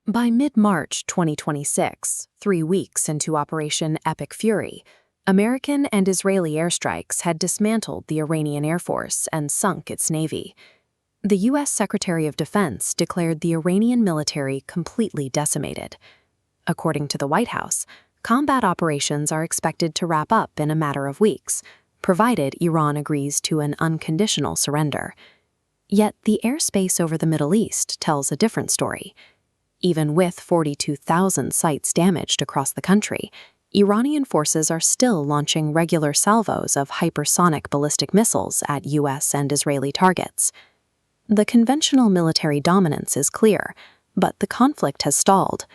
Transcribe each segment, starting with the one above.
By mid-March 2026, 3 weeks into Operation Epic Fury, American and Israeli airstrikes had dismantled the Iranian Air Force and sunk its navy. The U.S. Secretary of Defense declared the Iranian military completely decimated. According to the White House, combat operations are expected to wrap up in a matter of weeks, provided Iran agrees to an unconditional surrender. Yet the airspace over the Middle East tells a different story. Even with 42,000 sites damaged across the country, Iranian forces are still launching regular salvos of hypersonic ballistic missiles at U.S. and Israeli targets. The conventional military dominance is clear, but the conflict has stalled.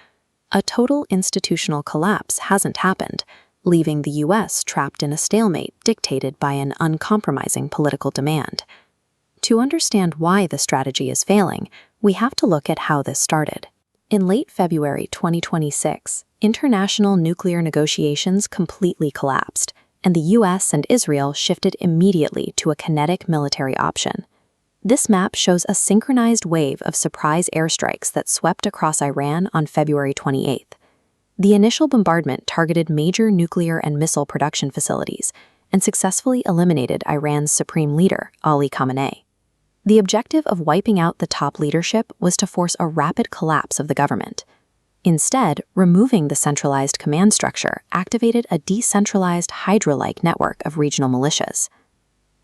A total institutional collapse hasn't happened, leaving the U.S. trapped in a stalemate dictated by an uncompromising political demand. To understand why the strategy is failing, we have to look at how this started. In late February 2026, international nuclear negotiations completely collapsed, and the U.S. and Israel shifted immediately to a kinetic military option. This map shows a synchronized wave of surprise airstrikes that swept across Iran on February 28th. The initial bombardment targeted major nuclear and missile production facilities and successfully eliminated Iran's supreme leader, Ali Khamenei. The objective of wiping out the top leadership was to force a rapid collapse of the government. Instead, removing the centralized command structure activated a decentralized Hydra-like network of regional militias.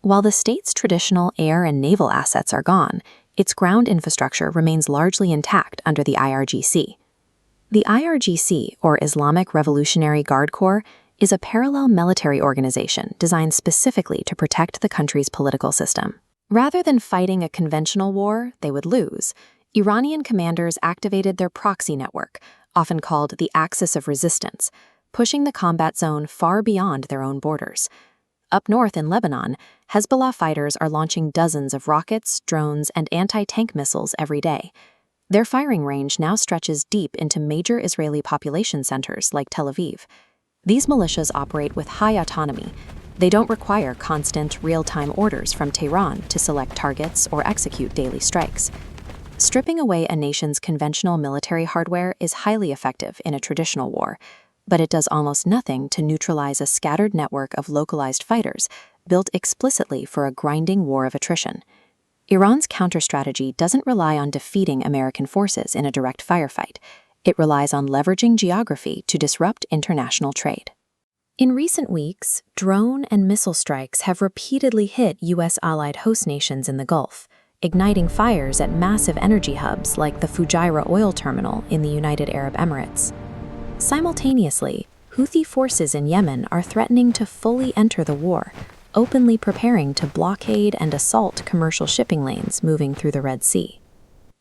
While the state's traditional air and naval assets are gone, its ground infrastructure remains largely intact under the IRGC. The IRGC, or Islamic Revolutionary Guard Corps, is a parallel military organization designed specifically to protect the country's political system. Rather than fighting a conventional war they would lose, Iranian commanders activated their proxy network, often called the Axis of Resistance, pushing the combat zone far beyond their own borders. Up north in Lebanon, Hezbollah fighters are launching dozens of rockets, drones, and anti-tank missiles every day. Their firing range now stretches deep into major Israeli population centers like Tel Aviv. These militias operate with high autonomy. They don't require constant, real-time orders from Tehran to select targets or execute daily strikes. Stripping away a nation's conventional military hardware is highly effective in a traditional war, but it does almost nothing to neutralize a scattered network of localized fighters built explicitly for a grinding war of attrition. Iran's counter-strategy doesn't rely on defeating American forces in a direct firefight. It relies on leveraging geography to disrupt international trade. In recent weeks, drone and missile strikes have repeatedly hit U.S. allied host nations in the Gulf, igniting fires at massive energy hubs like the Fujairah oil terminal in the United Arab Emirates. Simultaneously, Houthi forces in Yemen are threatening to fully enter the war, openly preparing to blockade and assault commercial shipping lanes moving through the Red Sea.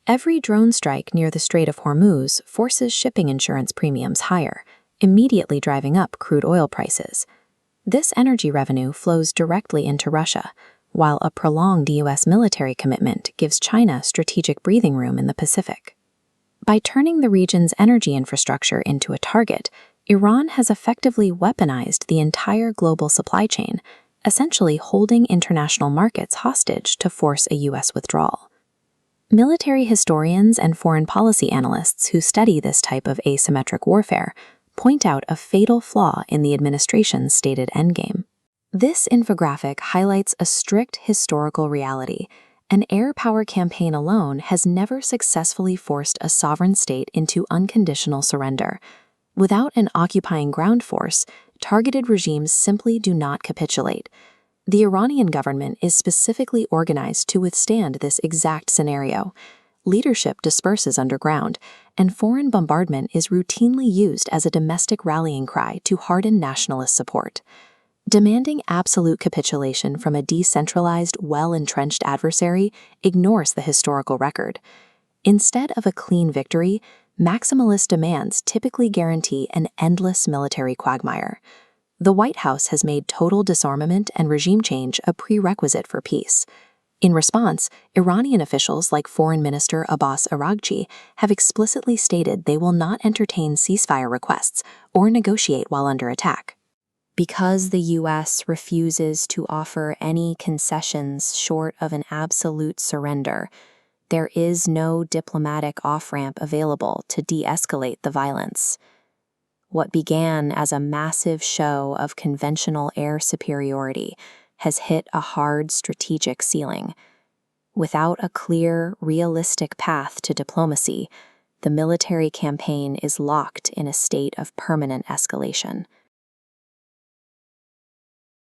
Every drone strike near the Strait of Hormuz forces shipping insurance premiums higher, immediately driving up crude oil prices. This energy revenue flows directly into Russia, while a prolonged U.S. military commitment gives China strategic breathing room in the Pacific. By turning the region's energy infrastructure into a target, Iran has effectively weaponized the entire global supply chain, essentially holding international markets hostage to force a U.S. withdrawal. Military historians and foreign policy analysts who study this type of asymmetric warfare point out a fatal flaw in the administration's stated endgame. This infographic highlights a strict historical reality. An air power campaign alone has never successfully forced a sovereign state into unconditional surrender. Without an occupying ground force, targeted regimes simply do not capitulate. The Iranian government is specifically organized to withstand this exact scenario. Leadership disperses underground, and foreign bombardment is routinely used as a domestic rallying cry to harden nationalist support. Demanding absolute capitulation from a decentralized, well-entrenched adversary ignores the historical record. Instead of a clean victory, maximalist demands typically guarantee an endless military quagmire. The White House has made total disarmament and regime change a prerequisite for peace. In response, Iranian officials like Foreign Minister Abbas Araghchi have explicitly stated they will not entertain ceasefire requests or negotiate while under attack. Because the U.S. refuses to offer any concessions short of an absolute surrender, There is no diplomatic off-ramp available to de-escalate the violence. What began as a massive show of conventional air superiority has hit a hard strategic ceiling. Without a clear, realistic path to diplomacy, the military campaign is locked in a state of permanent escalation.